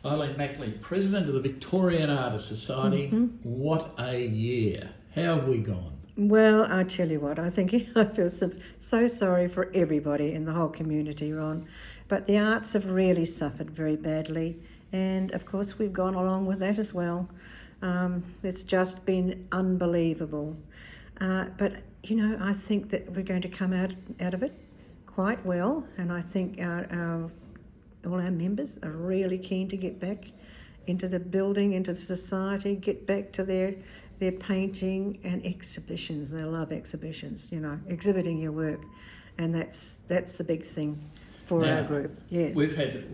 Eileen Mackley, President of the Victorian Artists Society. What a year. How have we gone? Well, I tell you what, I think I feel so sorry for everybody in the whole community, Ron. But the arts have really suffered very badly. And of course, we've gone along with that as well. It's just been unbelievable. But, you know, I think that we're going to come out of it quite well. And I think all our members are really keen to get back into the building, into the society, get back to their painting and exhibitions. They love exhibitions, you know, exhibiting your work. And that's the big thing for our group. Yes. We've had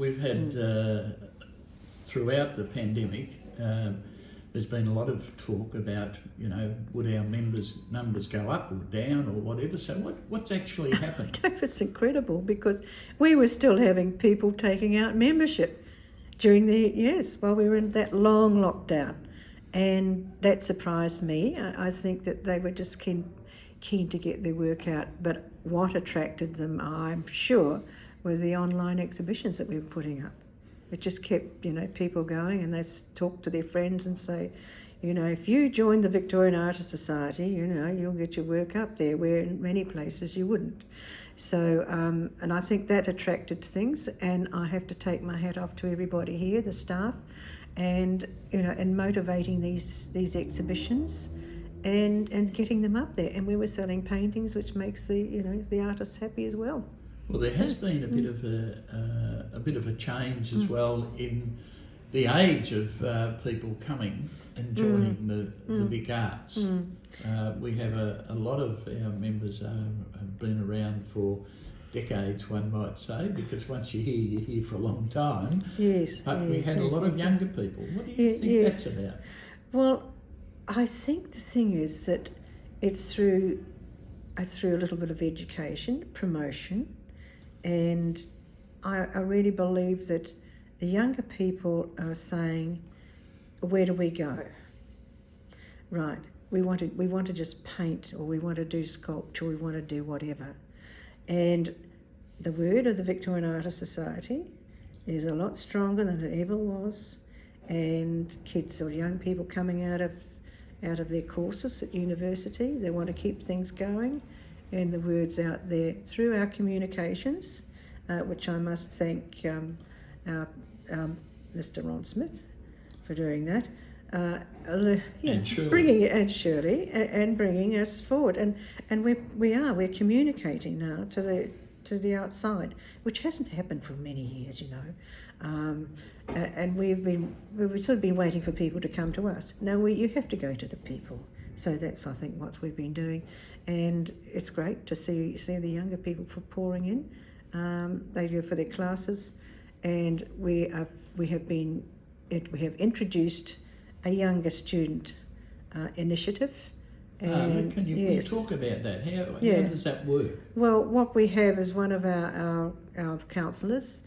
throughout the pandemic, there's been a lot of talk about, you know, would our members' numbers go up or down or whatever. So what's actually happened? It's incredible because we were still having people taking out membership during while we were in that long lockdown. And that surprised me. I think that they were just keen to get their work out. But what attracted them, I'm sure, was the online exhibitions that we were putting up. It just kept, you know, people going, and they talk to their friends and say, you know, if you join the Victorian Artists Society, you know, you'll get your work up there, where in many places you wouldn't. So, and I think that attracted things, and I have to take my hat off to everybody here, the staff, and, you know, and motivating these exhibitions and getting them up there. And we were selling paintings, which makes the artists happy as well. Well, there has been a bit of a change as well in the age of people coming and joining the big arts. We have a lot of our members have been around for decades, one might say, because once you're here for a long time. Yes. But we had a lot of younger people. What do you think that's about? Well, I think the thing is that it's through a little bit of education, promotion, and I really believe that the younger people are saying, where do we go? Right, we want to just paint, or we want to do sculpture, we want to do whatever. And the word of the Victorian Artists Society is a lot stronger than it ever was, and kids or young people coming out of their courses at university, they want to keep things going, and the word's out there through our communications, which I must thank Mr. Ron Smith for doing that. And Shirley. Bringing us forward, and we're communicating now to the outside, which hasn't happened for many years, you know. And we've sort of been waiting for people to come to us. No, you have to go to the people. So that's, I think, what we've been doing, and it's great to see the younger people pouring in. They go for their classes, and we have introduced a younger student initiative. And can you talk about that? How does that work? Well, what we have is one of our councillors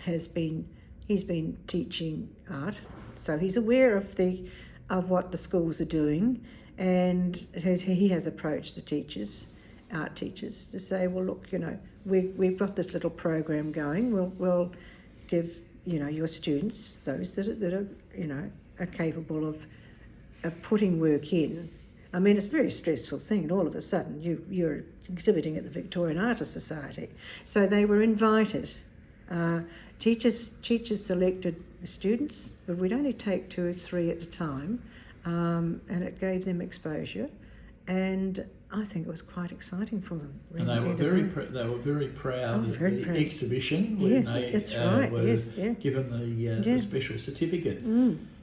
he's been teaching art, so he's aware of what the schools are doing, and he has approached the art teachers, to say, well, look, you know, we've got this little program going. We'll give, you know, your students, those that are you know, are capable of putting work in. I mean, it's a very stressful thing, and all of a sudden you're exhibiting at the Victorian Artists Society. So they were invited. Teachers selected students, but we'd only take 2 or 3 at a time, and it gave them exposure, and I think it was quite exciting for them. And they were very proud of the exhibition when they were given the special certificate.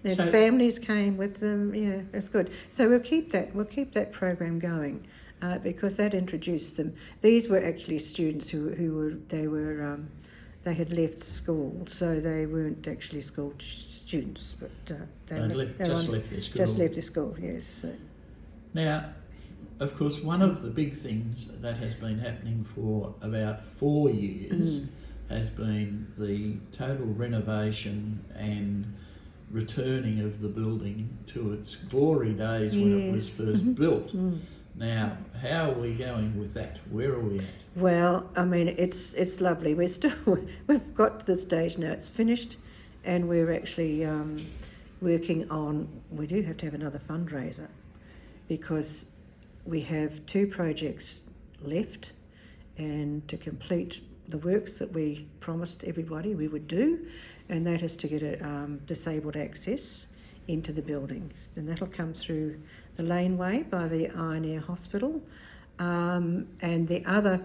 Their families came with them. Yeah, that's good. So we'll keep that program going, because that introduced them. These were actually students they had left school, so they weren't actually school students, but just left their school. Just left their school, yes. So. Now, of course, one of the big things that has been happening for about 4 years has been the total renovation and returning of the building to its glory days when it was first built. Now, how are we going with that? Where are we at? Well, I mean, it's lovely. We've got to the stage now. It's finished. and we're actually working on, we do have to have another fundraiser because we have 2 projects left, and to complete the works that we promised everybody we would do, and that is to get a disabled access into the buildings, and that'll come through the laneway by the Iron Air Hospital, and the other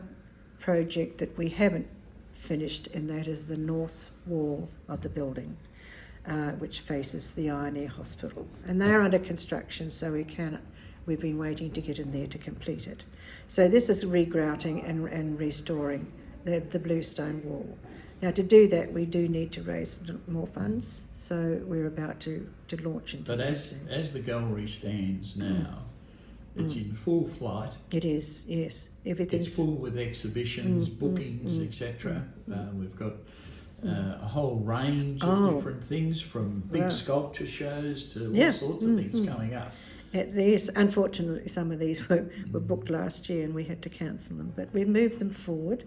project that we haven't finished, and that is the north wall of the building, which faces the Iron Air Hospital, and they're under construction, so we've been waiting to get in there to complete it. So this is regrouting and restoring the bluestone wall. Now, to do that, we do need to raise more funds, so we're about to launch into But that. as the gallery stands now, it's in full flight. It is, yes. Everything's It's full with exhibitions, bookings, etc. We've got a whole range of different things, from big sculpture shows to all sorts of things coming up. Yes, unfortunately, some of these were booked last year and we had to cancel them, but we've moved them forward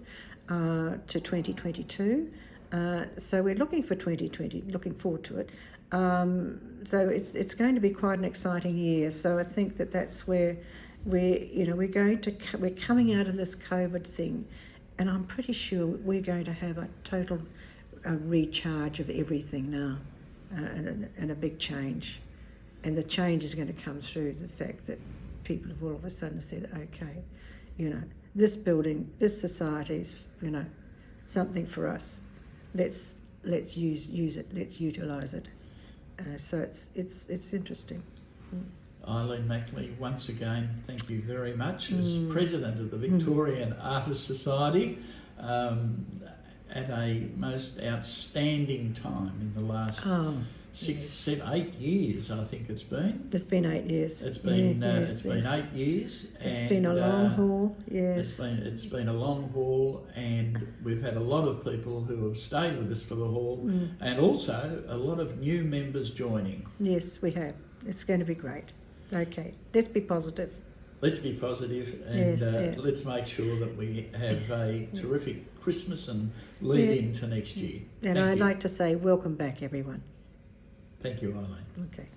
to 2022. So we're looking for 2020, looking forward to it. So it's going to be quite an exciting year. So I think that's where we're coming out of this COVID thing, and I'm pretty sure we're going to have a total recharge of everything now, and a big change. And the change is going to come through the fact that people have all of a sudden said, okay, this building, this society is, something for us. Let's use it. Let's utilise it. So it's interesting. Eileen Mackley, once again, thank you very much as President of the Victorian Artists Society, at a most outstanding time in the last 6, 7, 8 years, I think it's been. It's been 8 years. It's been 8 years. It's been a long haul, yes. It's been a long haul, and we've had a lot of people who have stayed with us for the haul, and also a lot of new members joining. Yes, we have. It's going to be great. Okay, let's be positive. Let's be positive, and let's make sure that we have a terrific Christmas and lead into next year. And I'd like to say welcome back, everyone. Thank you, Eileen. Okay.